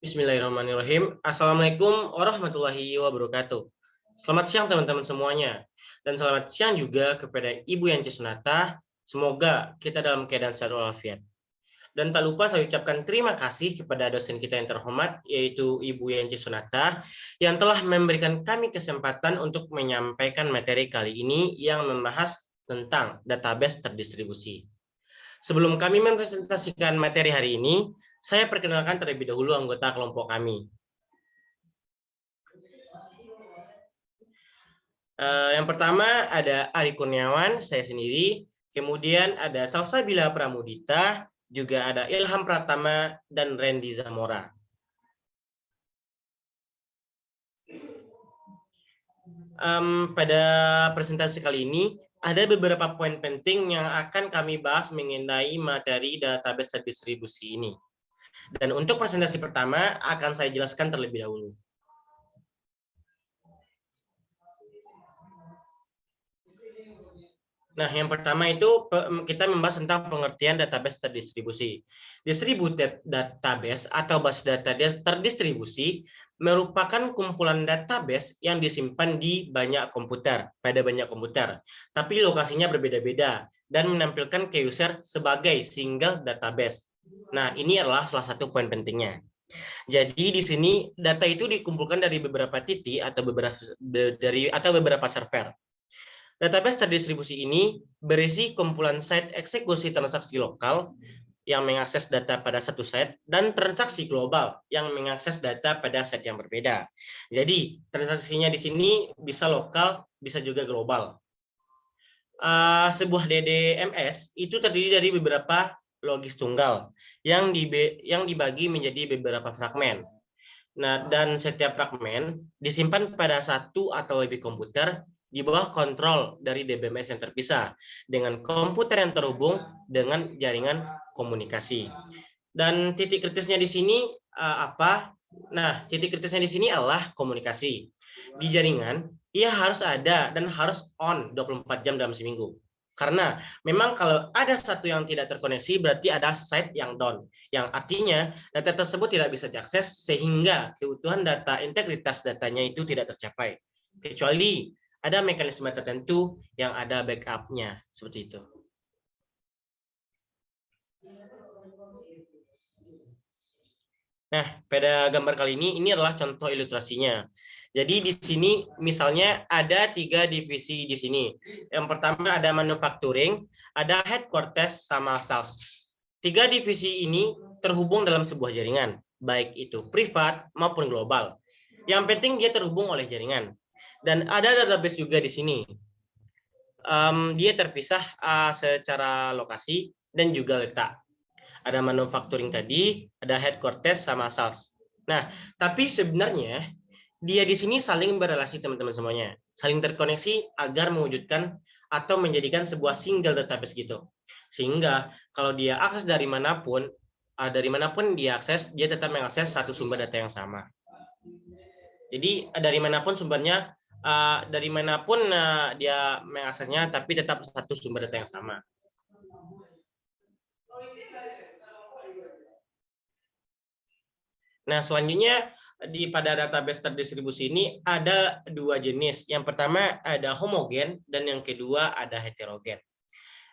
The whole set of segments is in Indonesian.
Bismillahirrahmanirrahim. Assalamualaikum warahmatullahi wabarakatuh. Selamat siang teman-teman semuanya. Dan selamat siang juga kepada Ibu Yanti Sunata. Semoga kita dalam keadaan sehat walafiat. Dan tak lupa saya ucapkan terima kasih kepada dosen kita yang terhormat, yaitu Ibu Yanti Sunata, yang telah memberikan kami kesempatan untuk menyampaikan materi kali ini yang membahas tentang database terdistribusi. Sebelum kami mempresentasikan materi hari ini, saya perkenalkan terlebih dahulu anggota kelompok kami. Yang pertama ada Ari Kurniawan, saya sendiri. Kemudian ada Salsabila Pramudita, juga ada Ilham Pratama, dan Randy Zamora. Pada presentasi kali ini, ada beberapa poin penting yang akan kami bahas mengenai materi database terdistribusi ini. Dan untuk presentasi pertama akan saya jelaskan terlebih dahulu. Nah, yang pertama itu kita membahas tentang pengertian database terdistribusi. Distributed database atau basis data terdistribusi merupakan kumpulan database yang disimpan di banyak komputer, pada banyak komputer, tapi lokasinya berbeda-beda dan menampilkan ke user sebagai single database. Nah, ini adalah salah satu poin pentingnya. Jadi di sini data itu dikumpulkan dari beberapa titik atau beberapa server. Database terdistribusi ini berisi kumpulan site eksekusi transaksi lokal yang mengakses data pada satu site dan transaksi global yang mengakses data pada site yang berbeda. Jadi transaksinya di sini bisa lokal, bisa juga global. Sebuah DDMS itu terdiri dari beberapa logis tunggal yang dibagi menjadi beberapa fragmen. Nah, dan setiap fragmen disimpan pada satu atau lebih komputer di bawah kontrol dari DBMS yang terpisah dengan komputer yang terhubung dengan jaringan komunikasi. Dan titik kritisnya di sini apa? Nah, titik kritisnya di sini adalah komunikasi. Di jaringan, ia harus ada dan harus on 24 jam dalam seminggu. Karena memang kalau ada satu yang tidak terkoneksi berarti ada site yang down, yang artinya data tersebut tidak bisa diakses sehingga keutuhan data, integritas datanya itu tidak tercapai. Kecuali ada mekanisme tertentu yang ada backup-nya, seperti itu. Nah, pada gambar kali ini adalah contoh ilustrasinya. Jadi di sini misalnya ada 3 divisi di sini. Yang pertama ada manufacturing, ada headquarters, sama sales. 3 divisi ini terhubung dalam sebuah jaringan, baik itu privat maupun global. Yang penting dia terhubung oleh jaringan. Dan ada database juga di sini. Dia terpisah secara lokasi dan juga letak. Ada manufacturing tadi, ada headquarters sama sales. Nah, tapi sebenarnya dia di sini saling berrelasi teman-teman semuanya, saling terkoneksi agar mewujudkan atau menjadikan sebuah single database gitu. Sehingga kalau dia akses dari manapun dia akses, dia tetap mengakses satu sumber data yang sama. Jadi dari manapun sumbernya, dari manapun dia mengaksesnya, tapi tetap satu sumber data yang sama. Nah, selanjutnya pada database terdistribusi ini ada 2 jenis. Yang pertama ada homogen dan yang kedua ada heterogen.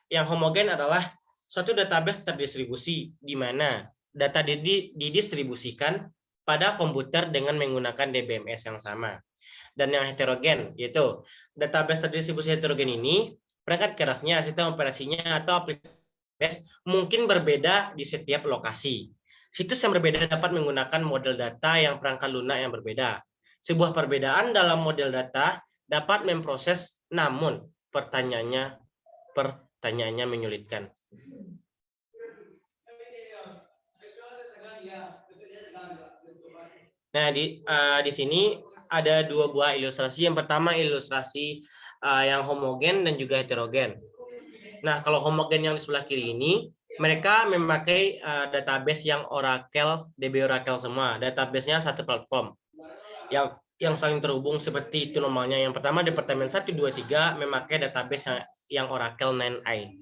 Yang homogen adalah suatu database terdistribusi di mana data didistribusikan pada komputer dengan menggunakan DBMS yang sama. Dan yang heterogen yaitu database terdistribusi heterogen ini perangkat kerasnya, sistem operasinya atau aplikasi mungkin berbeda di setiap lokasi. Situs yang berbeda dapat menggunakan model data yang perangkat lunak yang berbeda. Sebuah perbedaan dalam model data dapat memproses, namun pertanyaannya menyulitkan. Nah, di sini ada 2 buah ilustrasi. Yang pertama ilustrasi yang homogen dan juga heterogen. Nah, kalau homogen yang di sebelah kiri ini, mereka memakai database yang Oracle, DB Oracle semua. Database-nya satu platform yang saling terhubung seperti itu normalnya. Yang pertama Departemen 1, 2, 3 memakai database yang Oracle 9i.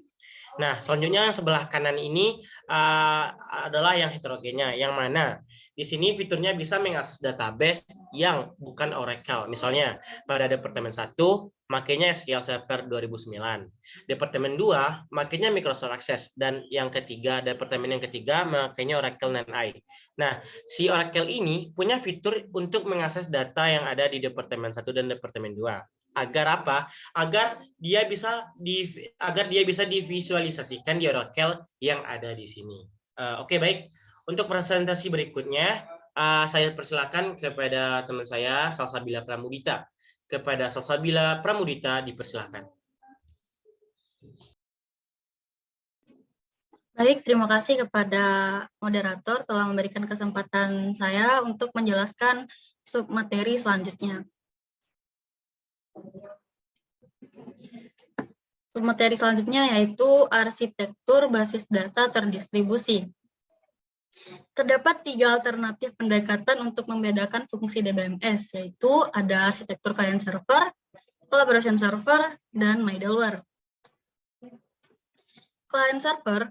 Nah, selanjutnya yang sebelah kanan ini adalah yang heterogennya, yang mana di sini fiturnya bisa mengakses database yang bukan Oracle. Misalnya pada Departemen 1, makanya SQL Server 2009. Departemen 2, makanya Microsoft Access. Dan yang ketiga, Departemen yang ketiga, makanya Oracle 9i. Nah, si Oracle ini punya fitur untuk mengakses data yang ada di Departemen 1 dan Departemen 2. Agar apa? Agar dia bisa divisualisasikan di Oracle yang ada di sini. Oke, baik. Untuk presentasi berikutnya, saya persilakan kepada teman saya Salsabila Pramudita. Kepada Salsabila Pramudita dipersilakan. Baik, terima kasih kepada moderator telah memberikan kesempatan saya untuk menjelaskan submateri selanjutnya. Materi selanjutnya yaitu arsitektur basis data terdistribusi. Terdapat 3 alternatif pendekatan untuk membedakan fungsi DBMS, yaitu ada arsitektur client server, collaboration server, dan middleware. Client server,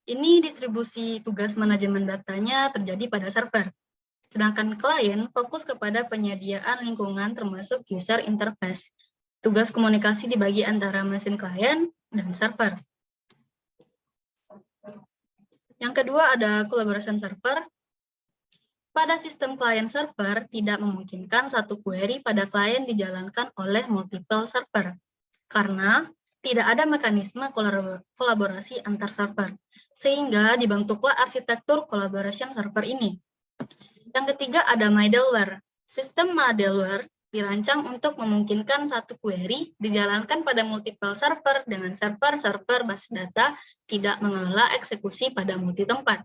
ini distribusi tugas manajemen datanya terjadi pada server. Sedangkan klien fokus kepada penyediaan lingkungan termasuk user interface. Tugas komunikasi dibagi antara mesin klien dan server. Yang kedua ada collaboration server. Pada sistem client server, tidak memungkinkan satu query pada klien dijalankan oleh multiple server, karena tidak ada mekanisme kolaborasi antar server, sehingga dibentuklah arsitektur collaboration server ini. Yang ketiga ada middleware. Sistem middleware dirancang untuk memungkinkan satu query dijalankan pada multiple server dengan server-server basis data tidak mengelola eksekusi pada multi tempat.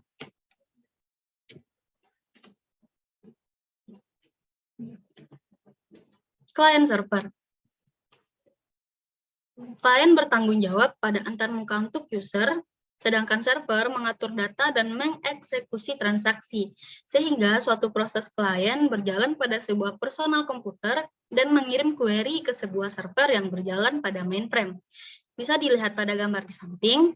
Client server. Klien bertanggung jawab pada antarmuka untuk user, sedangkan server mengatur data dan mengeksekusi transaksi, sehingga suatu proses klien berjalan pada sebuah personal komputer dan mengirim query ke sebuah server yang berjalan pada mainframe. Bisa dilihat pada gambar di samping,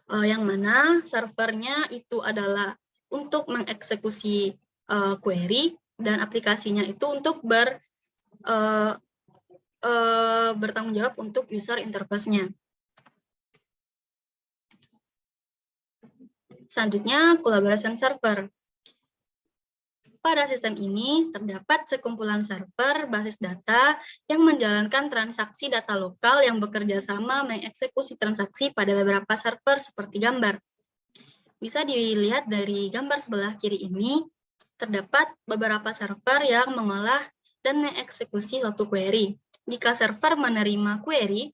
yang mana servernya itu adalah untuk mengeksekusi query, dan aplikasinya itu untuk bertanggung jawab untuk user interface-nya. Selanjutnya, collaboration server. Pada sistem ini, terdapat sekumpulan server basis data yang menjalankan transaksi data lokal yang bekerja sama mengeksekusi transaksi pada beberapa server seperti gambar. Bisa dilihat dari gambar sebelah kiri ini, terdapat beberapa server yang mengolah dan mengeksekusi suatu query. Jika server menerima query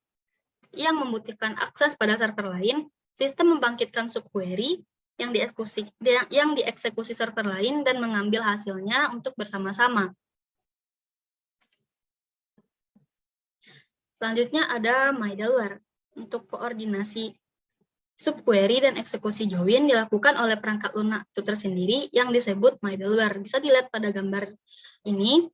yang membutuhkan akses pada server lain, sistem membangkitkan subquery yang dieksekusi server lain dan mengambil hasilnya untuk bersama-sama. Selanjutnya ada middleware. Untuk koordinasi subquery dan eksekusi join dilakukan oleh perangkat lunak itu tersendiri yang disebut middleware. Bisa dilihat pada gambar ini,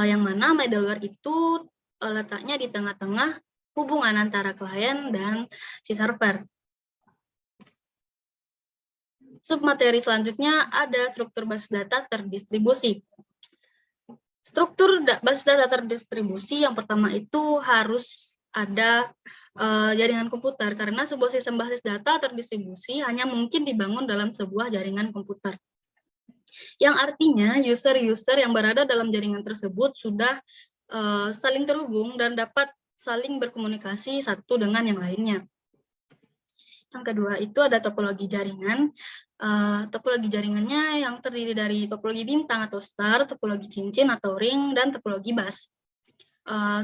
yang mana middleware itu letaknya di tengah-tengah hubungan antara klien dan si server. Submateri selanjutnya ada struktur basis data terdistribusi. Struktur basis data terdistribusi yang pertama itu harus ada jaringan komputer, karena sebuah sistem basis data terdistribusi hanya mungkin dibangun dalam sebuah jaringan komputer. Yang artinya user-user yang berada dalam jaringan tersebut sudah saling terhubung dan dapat saling berkomunikasi satu dengan yang lainnya. Yang kedua itu ada topologi jaringan. Topologi jaringannya yang terdiri dari topologi bintang atau star, topologi cincin atau ring, dan topologi bus.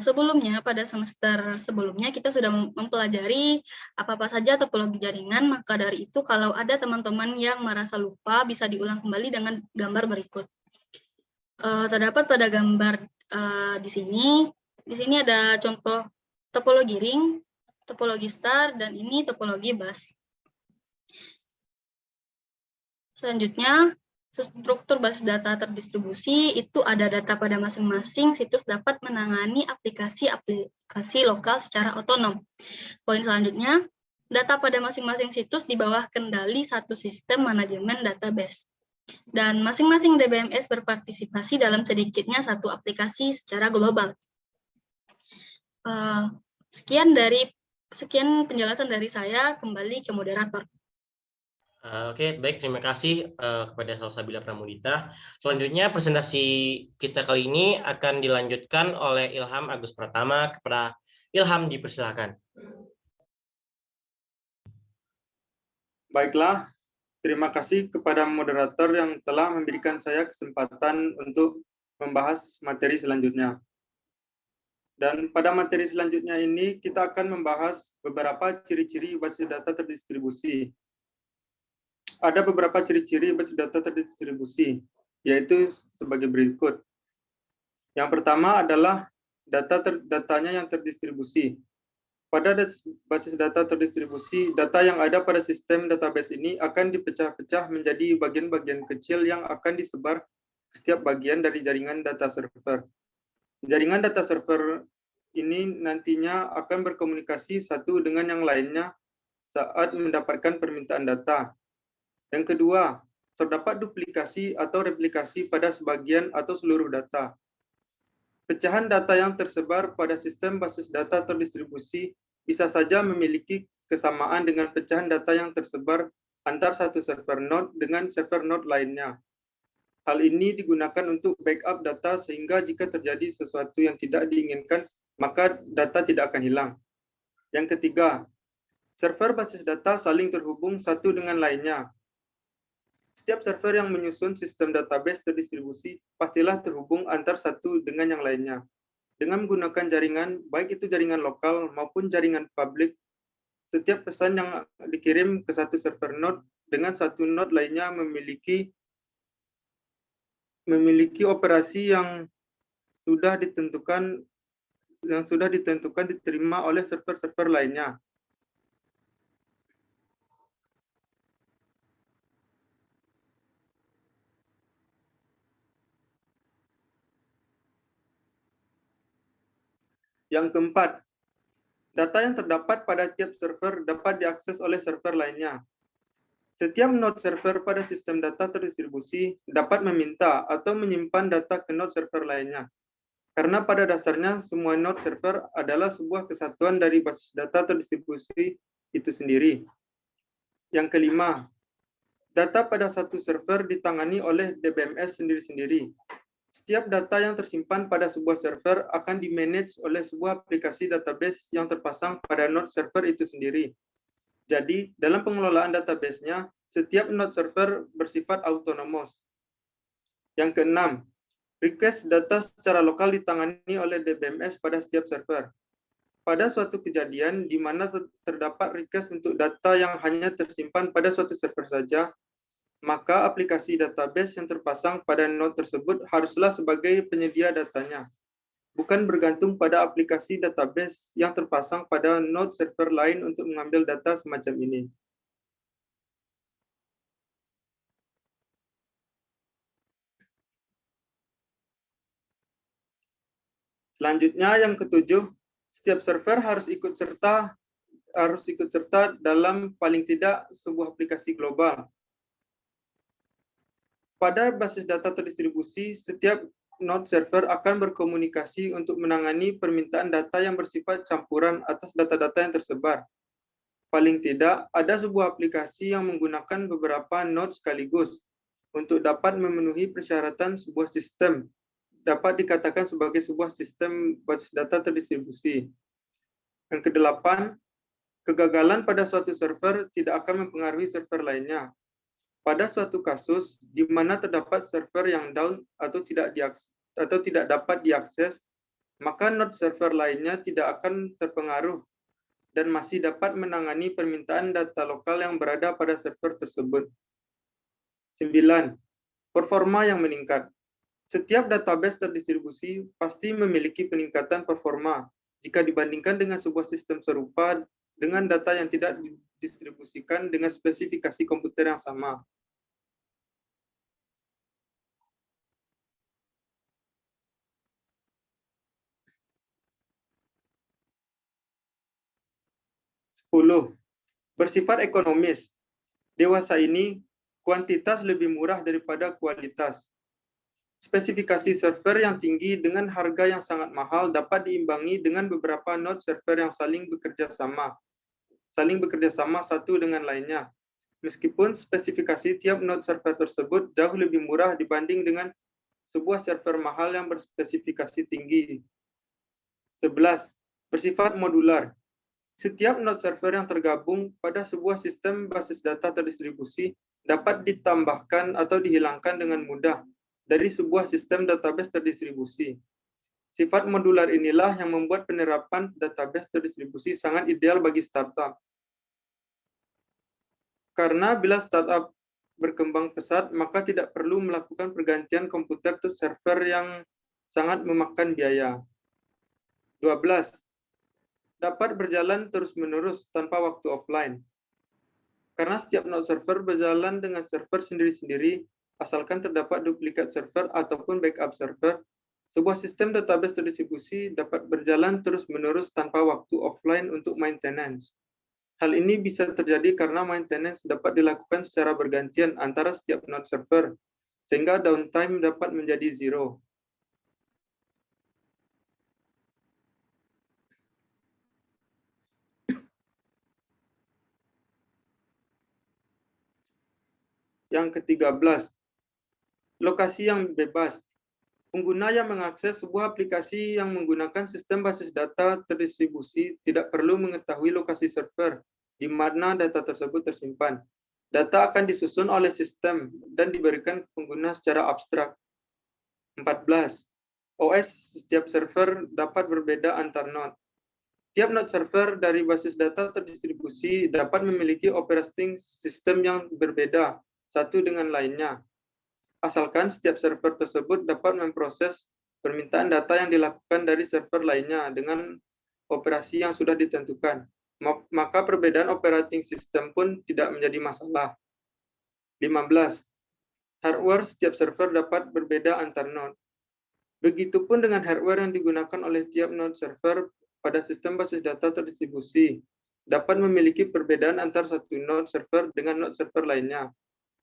Sebelumnya, pada semester sebelumnya kita sudah mempelajari apa-apa saja topologi jaringan, maka dari itu kalau ada teman-teman yang merasa lupa bisa diulang kembali dengan gambar berikut. Terdapat pada gambar di sini ada contoh topologi ring, topologi star, dan ini topologi bus. Selanjutnya, struktur basis data terdistribusi itu ada data pada masing-masing situs dapat menangani aplikasi lokal secara otonom. Poin selanjutnya, data pada masing-masing situs di bawah kendali satu sistem manajemen database. Dan masing-masing DBMS berpartisipasi dalam sedikitnya satu aplikasi secara global. Sekian penjelasan dari saya, kembali ke moderator. Oke, baik. Terima kasih kepada Salsabila Pramudita. Selanjutnya, presentasi kita kali ini akan dilanjutkan oleh Ilham Agus Pratama. Kepada Ilham, dipersilakan. Baiklah, terima kasih kepada moderator yang telah memberikan saya kesempatan untuk membahas materi selanjutnya. Dan pada materi selanjutnya ini, kita akan membahas beberapa ciri-ciri basis data terdistribusi. Ada beberapa ciri-ciri basis data terdistribusi, yaitu sebagai berikut. Yang pertama adalah datanya yang terdistribusi. Pada basis data terdistribusi, data yang ada pada sistem database ini akan dipecah-pecah menjadi bagian-bagian kecil yang akan disebar ke setiap bagian dari jaringan data server. Jaringan data server ini nantinya akan berkomunikasi satu dengan yang lainnya saat mendapatkan permintaan data. Yang kedua, terdapat duplikasi atau replikasi pada sebagian atau seluruh data. Pecahan data yang tersebar pada sistem basis data terdistribusi bisa saja memiliki kesamaan dengan pecahan data yang tersebar antar satu server node dengan server node lainnya. Hal ini digunakan untuk backup data sehingga jika terjadi sesuatu yang tidak diinginkan, maka data tidak akan hilang. Yang ketiga, server basis data saling terhubung satu dengan lainnya. Setiap server yang menyusun sistem database terdistribusi pastilah terhubung antar satu dengan yang lainnya. Dengan menggunakan jaringan, baik itu jaringan lokal maupun jaringan publik, setiap pesan yang dikirim ke satu server node dengan satu node lainnya memiliki operasi yang sudah ditentukan diterima oleh server-server lainnya. Yang keempat, data yang terdapat pada tiap server dapat diakses oleh server lainnya. Setiap node server pada sistem data terdistribusi dapat meminta atau menyimpan data ke node server lainnya. Karena pada dasarnya semua node server adalah sebuah kesatuan dari basis data terdistribusi itu sendiri. Yang kelima, data pada satu server ditangani oleh DBMS sendiri-sendiri. Setiap data yang tersimpan pada sebuah server akan dimanage oleh sebuah aplikasi database yang terpasang pada node server itu sendiri. Jadi, dalam pengelolaan database-nya, setiap node server bersifat autonomous. Yang keenam, request data secara lokal ditangani oleh DBMS pada setiap server. Pada suatu kejadian di mana terdapat request untuk data yang hanya tersimpan pada suatu server saja, maka aplikasi database yang terpasang pada node tersebut haruslah sebagai penyedia datanya, bukan bergantung pada aplikasi database yang terpasang pada node server lain untuk mengambil data semacam ini. Selanjutnya yang ketujuh, setiap server harus ikut serta dalam paling tidak sebuah aplikasi global. Pada basis data terdistribusi, setiap node server akan berkomunikasi untuk menangani permintaan data yang bersifat campuran atas data-data yang tersebar. Paling tidak, ada sebuah aplikasi yang menggunakan beberapa node sekaligus untuk dapat memenuhi persyaratan sebuah sistem. Dapat dikatakan sebagai sebuah sistem basis data terdistribusi. Yang kedelapan, kegagalan pada suatu server tidak akan mempengaruhi server lainnya. Pada suatu kasus di mana terdapat server yang down atau tidak dapat diakses, maka node server lainnya tidak akan terpengaruh dan masih dapat menangani permintaan data lokal yang berada pada server tersebut. 9. Performa yang meningkat. Setiap database terdistribusi pasti memiliki peningkatan performa jika dibandingkan dengan sebuah sistem serupa dengan data yang tidak didistribusikan dengan spesifikasi komputer yang sama. 10. Bersifat ekonomis. Dewasa ini kuantitas lebih murah daripada kualitas. Spesifikasi server yang tinggi dengan harga yang sangat mahal dapat diimbangi dengan beberapa node server yang saling bekerja sama satu dengan lainnya. Meskipun spesifikasi tiap node server tersebut jauh lebih murah dibanding dengan sebuah server mahal yang berspesifikasi tinggi. 11. Bersifat modular. Setiap node server yang tergabung pada sebuah sistem basis data terdistribusi dapat ditambahkan atau dihilangkan dengan mudah dari sebuah sistem database terdistribusi. Sifat modular inilah yang membuat penerapan database terdistribusi sangat ideal bagi startup. Karena bila startup berkembang pesat, maka tidak perlu melakukan pergantian komputer ke server yang sangat memakan biaya. 12. Dapat berjalan terus-menerus tanpa waktu offline. Karena setiap node server berjalan dengan server sendiri-sendiri, asalkan terdapat duplikat server ataupun backup server, sebuah sistem database terdistribusi dapat berjalan terus-menerus tanpa waktu offline untuk maintenance. Hal ini bisa terjadi karena maintenance dapat dilakukan secara bergantian antara setiap node server, sehingga downtime dapat menjadi zero. Yang ke-13, lokasi yang bebas. Pengguna yang mengakses sebuah aplikasi yang menggunakan sistem basis data terdistribusi tidak perlu mengetahui lokasi server di mana data tersebut tersimpan. Data akan disusun oleh sistem dan diberikan ke pengguna secara abstrak. 14. OS setiap server dapat berbeda antar node. Tiap node server dari basis data terdistribusi dapat memiliki operating system yang berbeda satu dengan lainnya. Asalkan setiap server tersebut dapat memproses permintaan data yang dilakukan dari server lainnya dengan operasi yang sudah ditentukan, maka perbedaan operating system pun tidak menjadi masalah. 15. Hardware setiap server dapat berbeda antar node. Begitupun dengan hardware yang digunakan oleh tiap node server pada sistem basis data terdistribusi, dapat memiliki perbedaan antar satu node server dengan node server lainnya.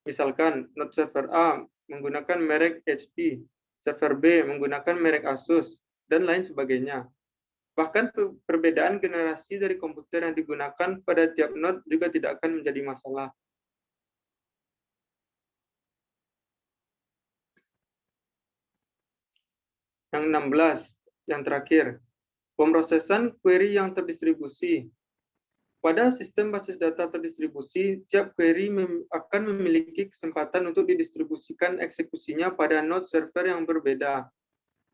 Misalkan, node server A menggunakan merek HP, server B menggunakan merek Asus, dan lain sebagainya. Bahkan perbedaan generasi dari komputer yang digunakan pada tiap node juga tidak akan menjadi masalah. Yang 16, yang terakhir, pemrosesan query yang terdistribusi. Pada sistem basis data terdistribusi, tiap query akan memiliki kesempatan untuk didistribusikan eksekusinya pada node server yang berbeda.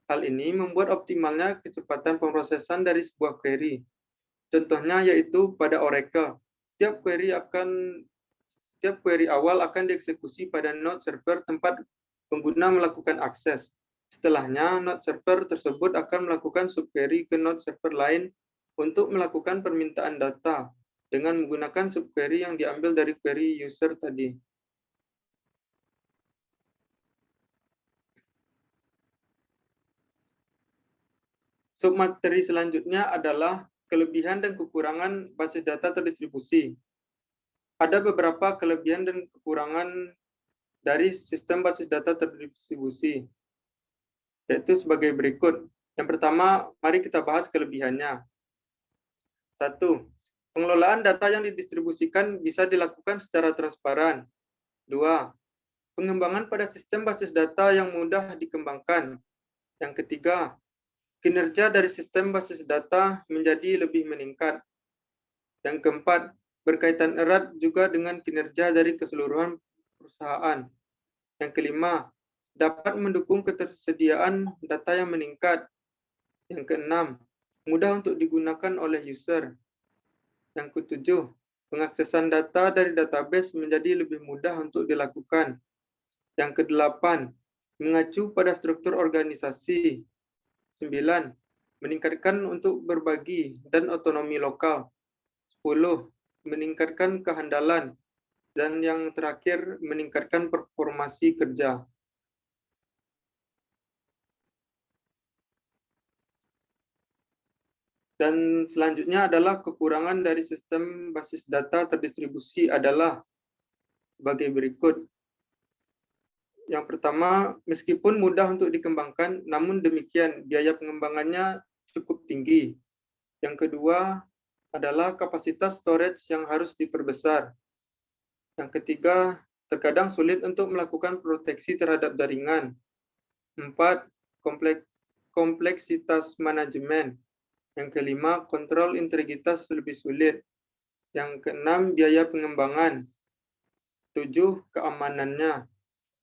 Hal ini membuat optimalnya kecepatan pemrosesan dari sebuah query. Contohnya yaitu pada Oracle, setiap query awal akan dieksekusi pada node server tempat pengguna melakukan akses. Setelahnya, node server tersebut akan melakukan subquery ke node server lain untuk melakukan permintaan data dengan menggunakan subquery yang diambil dari query user tadi. Submateri selanjutnya adalah kelebihan dan kekurangan basis data terdistribusi. Ada beberapa kelebihan dan kekurangan dari sistem basis data terdistribusi, yaitu sebagai berikut. Yang pertama, mari kita bahas kelebihannya. 1. Pengelolaan data yang didistribusikan bisa dilakukan secara transparan. 2. Pengembangan pada sistem basis data yang mudah dikembangkan. Yang ketiga, kinerja dari sistem basis data menjadi lebih meningkat. Yang keempat, berkaitan erat juga dengan kinerja dari keseluruhan perusahaan. Yang kelima, dapat mendukung ketersediaan data yang meningkat. Yang keenam, mudah untuk digunakan oleh user. Yang ketujuh, pengaksesan data dari database menjadi lebih mudah untuk dilakukan. Yang kedelapan, mengacu pada struktur organisasi. 9, meningkatkan untuk berbagi dan otonomi lokal. 10, meningkatkan kehandalan. Dan yang terakhir, meningkatkan performasi kerja. Dan selanjutnya adalah kekurangan dari sistem basis data terdistribusi adalah sebagai berikut. Yang pertama, meskipun mudah untuk dikembangkan, namun demikian biaya pengembangannya cukup tinggi. Yang kedua adalah kapasitas storage yang harus diperbesar. Yang ketiga, terkadang sulit untuk melakukan proteksi terhadap jaringan. 4. Kompleksitas manajemen. Yang kelima, kontrol integritas lebih sulit. Yang keenam, biaya pengembangan. 7. Keamanannya.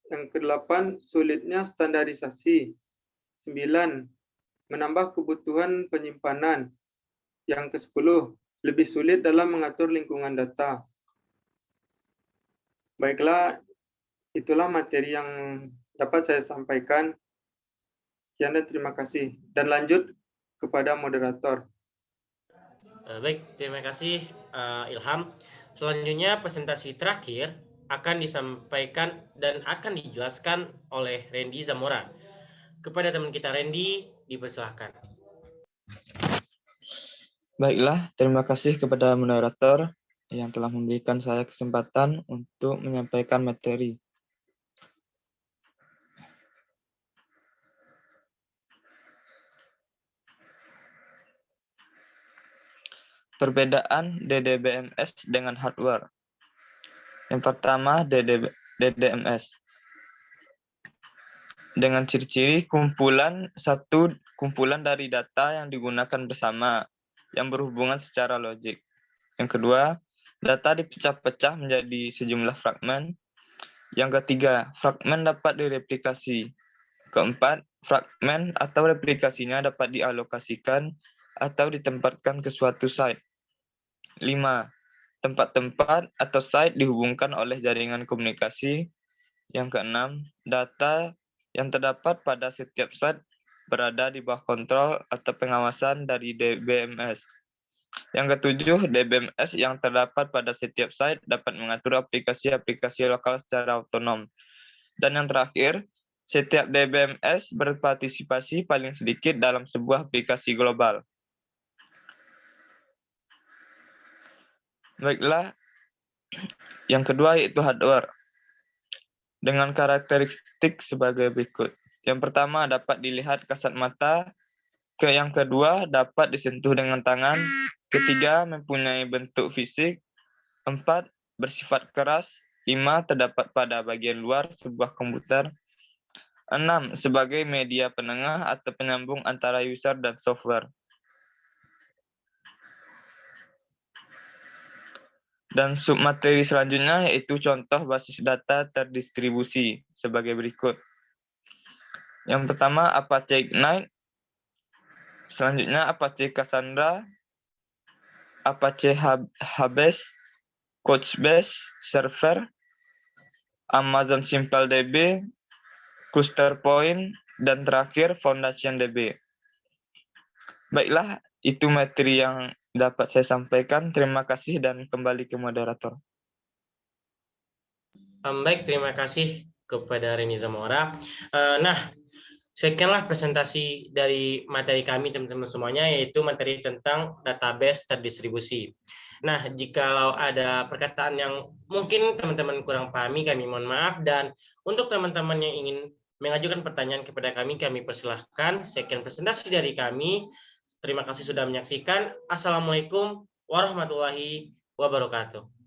Yang kedelapan, sulitnya standarisasi. 9. Menambah kebutuhan penyimpanan. Yang ke-10, lebih sulit dalam mengatur lingkungan data. Baiklah, itulah materi yang dapat saya sampaikan. Sekian dan terima kasih. Dan lanjut kepada moderator. Baik, terima kasih Ilham. Selanjutnya presentasi terakhir akan disampaikan dan akan dijelaskan oleh Randy Zamora. Kepada teman kita Randy, dipersilahkan. Baiklah, terima kasih kepada moderator yang telah memberikan saya kesempatan untuk menyampaikan materi. Perbedaan DDBMS dengan hardware. Yang pertama, DDMS. Dengan ciri-ciri kumpulan dari data yang digunakan bersama, yang berhubungan secara logik. Yang kedua, data dipecah-pecah menjadi sejumlah fragmen. Yang ketiga, fragmen dapat direplikasi. Keempat, fragmen atau replikasinya dapat dialokasikan atau ditempatkan ke suatu site. 5. Tempat-tempat atau site dihubungkan oleh jaringan komunikasi. Yang keenam, data yang terdapat pada setiap site berada di bawah kontrol atau pengawasan dari DBMS. Yang ketujuh, DBMS yang terdapat pada setiap site dapat mengatur aplikasi-aplikasi lokal secara otonom. Dan yang terakhir, setiap DBMS berpartisipasi paling sedikit dalam sebuah aplikasi global. Baiklah, yang kedua yaitu hardware. Dengan karakteristik sebagai berikut. Yang pertama dapat dilihat kasat mata. Yang kedua dapat disentuh dengan tangan. Ketiga mempunyai bentuk fisik. 4. Bersifat keras. 5. Terdapat pada bagian luar sebuah komputer. 6. Sebagai media penengah atau penyambung antara user dan software. Dan submateri selanjutnya yaitu contoh basis data terdistribusi sebagai berikut. Yang pertama Apache Ignite, selanjutnya Apache Cassandra, Apache HBase, Couchbase Server, Amazon SimpleDB, ClusterPoint, dan terakhir Foundation DB. Baiklah, itu materi yang dapat saya sampaikan. Terima kasih dan kembali ke moderator. Baik, terima kasih kepada Randy Zamora. Nah, sekianlah presentasi dari materi kami teman-teman semuanya, yaitu materi tentang database terdistribusi. Nah, jikalau ada perkataan yang mungkin teman-teman kurang pahami, kami mohon maaf. Dan untuk teman-teman yang ingin mengajukan pertanyaan kepada kami persilahkan. Sekian presentasi dari kami. Terima kasih sudah menyaksikan. Assalamualaikum warahmatullahi wabarakatuh.